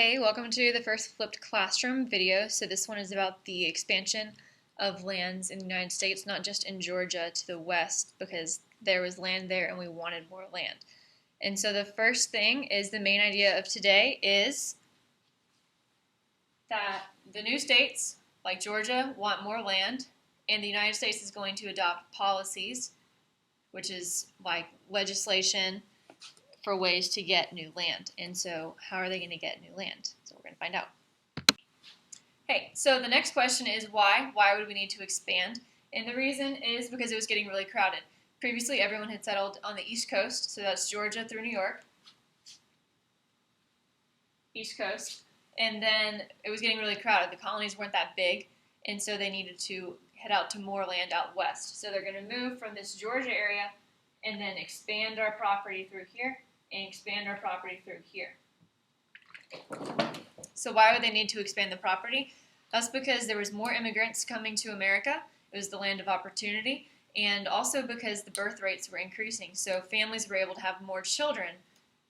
Hey, welcome to the first flipped classroom video. So this one is about the expansion of lands in the United States, not just in Georgia to the west, because there was land there and we wanted more land. And so the first thing is the main idea of today is that the new states, like Georgia, want more land, and the United States is going to adopt policies, which is like legislation for ways to get new land. And so how are they going to get new land? So we're going to find out. Okay, so the next question is why? Why would we need to expand? And the reason is because it was getting really crowded. Previously, everyone had settled on the East Coast, so that's Georgia through New York. East Coast. And then it was getting really crowded. The colonies weren't that big, and so they needed to head out to more land out west. So they're going to move from this Georgia area and then expand our property through here and expand our property through here. So why would they need to expand the property? That's because there was more immigrants coming to America. It was the land of opportunity, and also because the birth rates were increasing. So families were able to have more children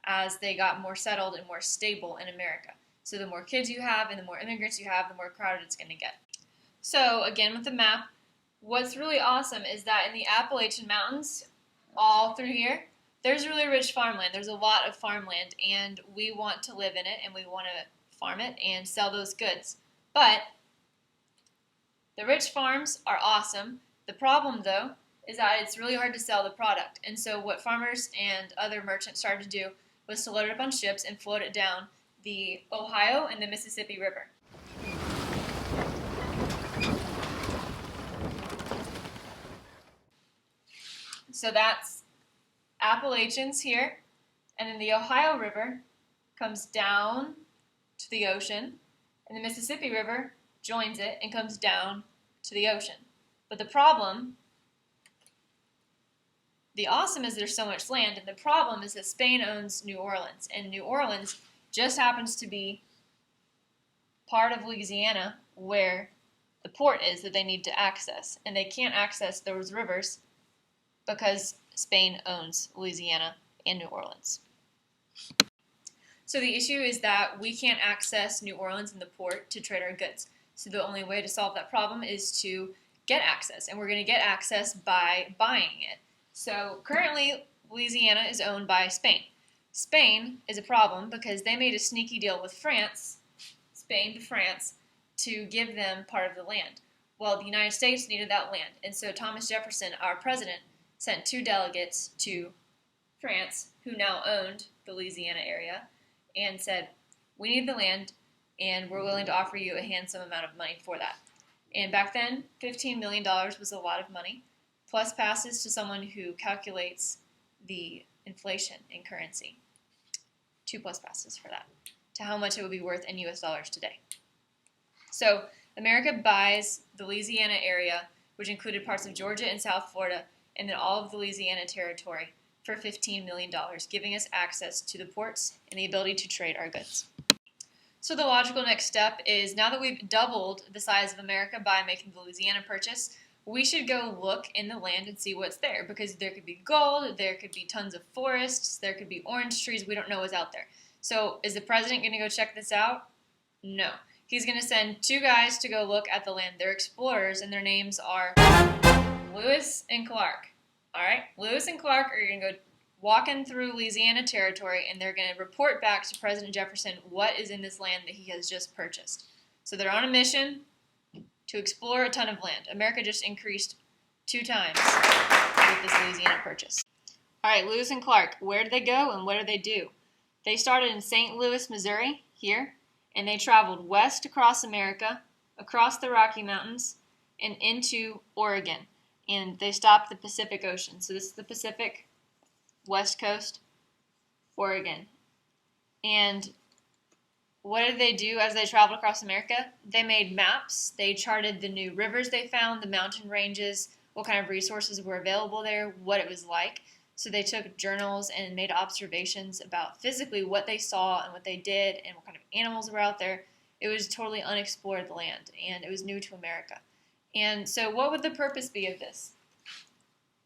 as they got more settled and more stable in America. So the more kids you have and the more immigrants you have, the more crowded it's going to get. So again, with the map, what's really awesome is that in the Appalachian Mountains, all through here, there's really rich farmland. There's a lot of farmland, and we want to live in it, and we want to farm it and sell those goods. But the rich farms are awesome. The problem, though, is that it's really hard to sell the product. And so what farmers and other merchants started to do was to load it up on ships and float it down the Ohio and the Mississippi River. So that's Appalachians here, and then the Ohio River comes down to the ocean, and the Mississippi River joins it and comes down to the ocean. But the problem, the awesome is there's so much land, and the problem is that Spain owns New Orleans, and New Orleans just happens to be part of Louisiana where the port is that they need to access, and they can't access those rivers because Spain owns Louisiana and New Orleans. So the issue is that we can't access New Orleans and the port to trade our goods. So the only way to solve that problem is to get access, and we're going to get access by buying it. So currently, Louisiana is owned by Spain. Spain is a problem because they made a sneaky deal with France, Spain to France, to give them part of the land. Well, the United States needed that land, and so Thomas Jefferson, our president, sent 2 delegates to France, who now owned the Louisiana area, and said, we need the land, and we're willing to offer you a handsome amount of money for that. And back then, $15 million was a lot of money, plus passes to someone who calculates the inflation in currency. 2 plus passes for that, to how much it would be worth in US dollars today. So America buys the Louisiana area, which included parts of Georgia and South Florida, and then all of the Louisiana territory for $15 million, giving us access to the ports and the ability to trade our goods. So the logical next step is, now that we've doubled the size of America by making the Louisiana purchase, we should go look in the land and see what's there, because there could be gold, there could be tons of forests, there could be orange trees, we don't know what's out there. So is the president going to go check this out? No. He's going to send 2 guys to go look at the land. They're explorers, and their names are Lewis and Clark. All right, Lewis and Clark are going to go walking through Louisiana territory, and they're going to report back to President Jefferson what is in this land that he has just purchased. So they're on a mission to explore a ton of land. America just increased 2 times with this Louisiana purchase. All right, Lewis and Clark, where did they go and what did they do? They started in St. Louis, Missouri, here, and they traveled west across America, across the Rocky Mountains, and into Oregon. And they stopped the Pacific Ocean. So this is the Pacific, West Coast, Oregon. And what did they do as they traveled across America? They made maps. They charted the new rivers they found, the mountain ranges, what kind of resources were available there, what it was like. So they took journals and made observations about physically what they saw and what they did and what kind of animals were out there. It was totally unexplored land, and it was new to America. And so what would the purpose be of this?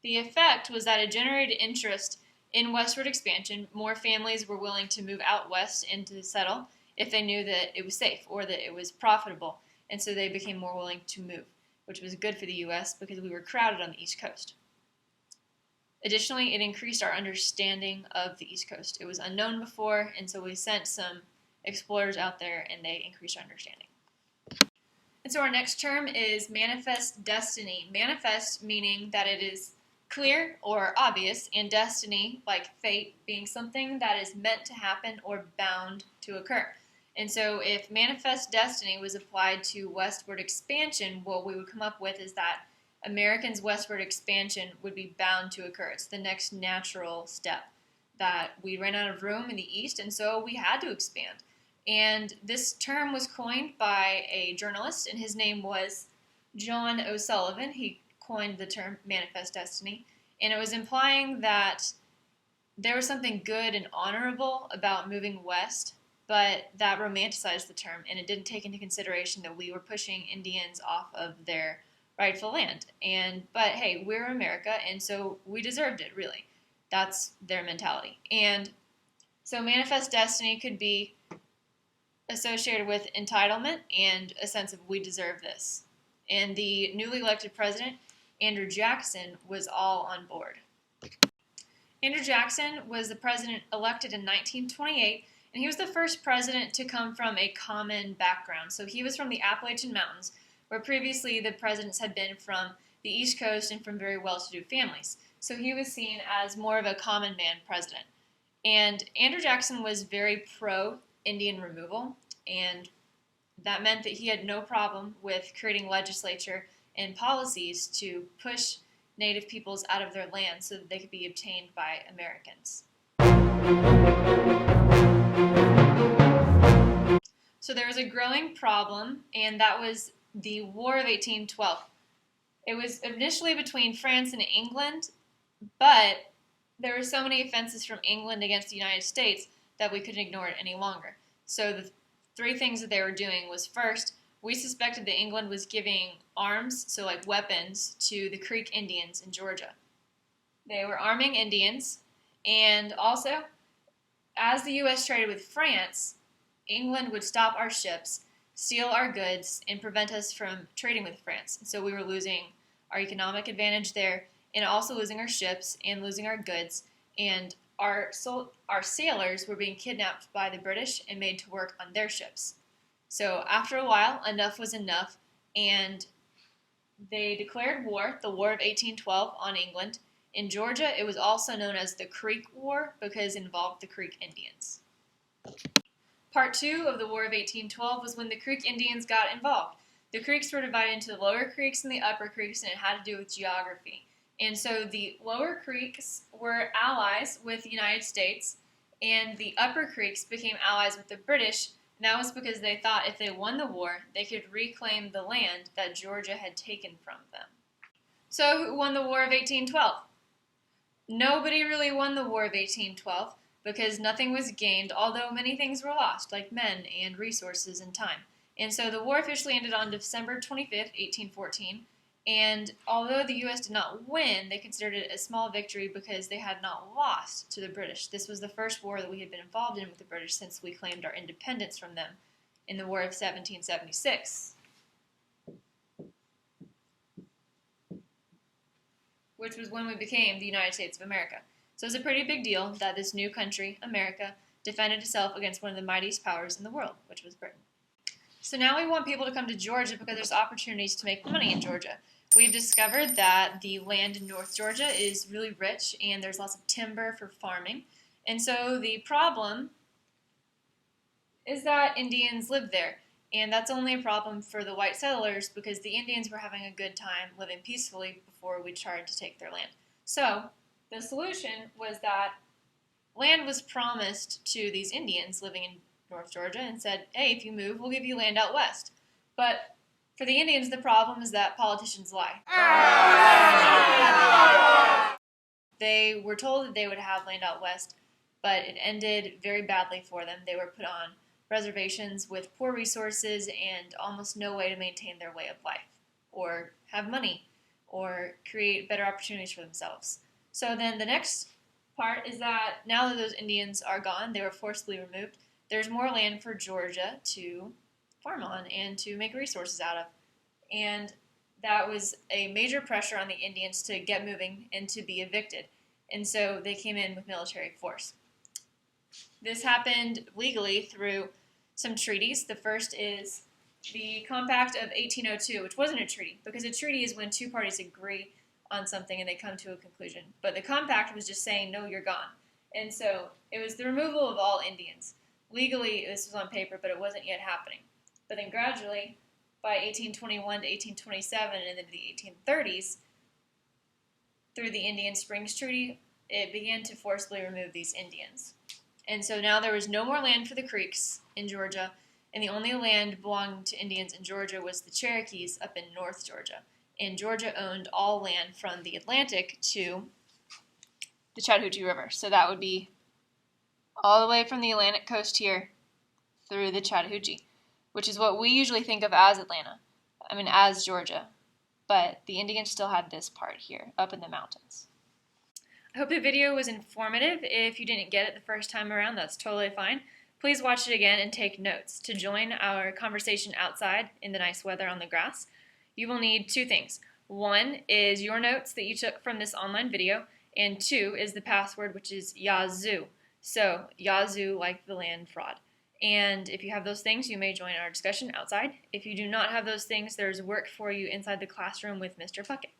The effect was that it generated interest in westward expansion. More families were willing to move out west and to settle, if they knew that it was safe or that it was profitable. And so they became more willing to move, which was good for the U.S. because we were crowded on the East Coast. Additionally, it increased our understanding of the East Coast. It was unknown before, and so we sent some explorers out there, and they increased our understanding. And so our next term is manifest destiny. Manifest meaning that it is clear or obvious, and destiny, like fate, being something that is meant to happen or bound to occur. And so if manifest destiny was applied to westward expansion, what we would come up with is that Americans' westward expansion would be bound to occur. It's the next natural step, that we ran out of room in the East, and so we had to expand. And this term was coined by a journalist, and his name was John O'Sullivan. He coined the term manifest destiny, and it was implying that there was something good and honorable about moving west, but that romanticized the term, and it didn't take into consideration that we were pushing Indians off of their rightful land. But hey, we're America, and so we deserved it, really. That's their mentality. And so manifest destiny could be associated with entitlement and a sense of we deserve this. And the newly elected president, Andrew Jackson, was all on board. Andrew Jackson was the president elected in 1928, and he was the first president to come from a common background. So he was from the Appalachian Mountains, where previously the presidents had been from the East Coast and from very well-to-do families. So he was seen as more of a common man president. And Andrew Jackson was very pro-Indian removal, and that meant that he had no problem with creating legislature and policies to push Native peoples out of their land so that they could be obtained by Americans. So there was a growing problem, and that was the War of 1812. It was initially between France and England, but there were so many offenses from England against the United States that we couldn't ignore it any longer. So the three things that they were doing was, first, we suspected that England was giving arms, so like weapons, to the Creek Indians in Georgia. They were arming Indians, and also, as the U.S. traded with France, England would stop our ships, steal our goods, and prevent us from trading with France. And so we were losing our economic advantage there, and also losing our ships and losing our goods, and our sailors were being kidnapped by the British and made to work on their ships. So after a while, enough was enough, and they declared war, the War of 1812, on England. In Georgia, it was also known as the Creek War because it involved the Creek Indians. Part 2 of the War of 1812 was when the Creek Indians got involved. The creeks were divided into the lower creeks and the upper creeks, and it had to do with geography. And so the lower creeks were allies with the United States, and the upper creeks became allies with the British. And that was because they thought if they won the war, they could reclaim the land that Georgia had taken from them. So who won the War of 1812? Nobody really won the War of 1812 because nothing was gained, although many things were lost, like men and resources and time. And so the war officially ended on December 25th, 1814. And although the U.S. did not win, they considered it a small victory because they had not lost to the British. This was the first war that we had been involved in with the British since we claimed our independence from them in the War of 1776, which was when we became the United States of America. So it's a pretty big deal that this new country, America, defended itself against one of the mightiest powers in the world, which was Britain. So now we want people to come to Georgia because there's opportunities to make money in Georgia. We've discovered that the land in North Georgia is really rich and there's lots of timber for farming. And so the problem is that Indians live there. And that's only a problem for the white settlers because the Indians were having a good time living peacefully before we tried to take their land. So the solution was that land was promised to these Indians living in North Georgia and said, hey, if you move, we'll give you land out west. But for the Indians, the problem is that politicians lie. They were told that they would have land out west, but it ended very badly for them. They were put on reservations with poor resources and almost no way to maintain their way of life, or have money, or create better opportunities for themselves. So then the next part is that now that those Indians are gone, they were forcibly removed, there's more land for Georgia to farm on and to make resources out of. And that was a major pressure on the Indians to get moving and to be evicted. And so they came in with military force. This happened legally through some treaties. The first is the Compact of 1802, which wasn't a treaty, because a treaty is when two parties agree on something and they come to a conclusion. But the Compact was just saying, no, you're gone. And so it was the removal of all Indians. Legally, this was on paper, but it wasn't yet happening. But then gradually, by 1821 to 1827 and into the 1830s, through the Indian Springs Treaty, it began to forcibly remove these Indians. And so now there was no more land for the Creeks in Georgia, and the only land belonging to Indians in Georgia was the Cherokees up in North Georgia. And Georgia owned all land from the Atlantic to the Chattahoochee River. So that would be all the way from the Atlantic coast here through the Chattahoochee, which is what we usually think of as as Georgia. But the Indians still had this part here, up in the mountains. I hope the video was informative. If you didn't get it the first time around, that's totally fine. Please watch it again and take notes. To join our conversation outside in the nice weather on the grass, you will need two things. One is your notes that you took from this online video, and two is the password, which is Yazoo. So, Yazoo, like the land fraud. And if you have those things, you may join our discussion outside. If you do not have those things, there's work for you inside the classroom with Mr. Puckett.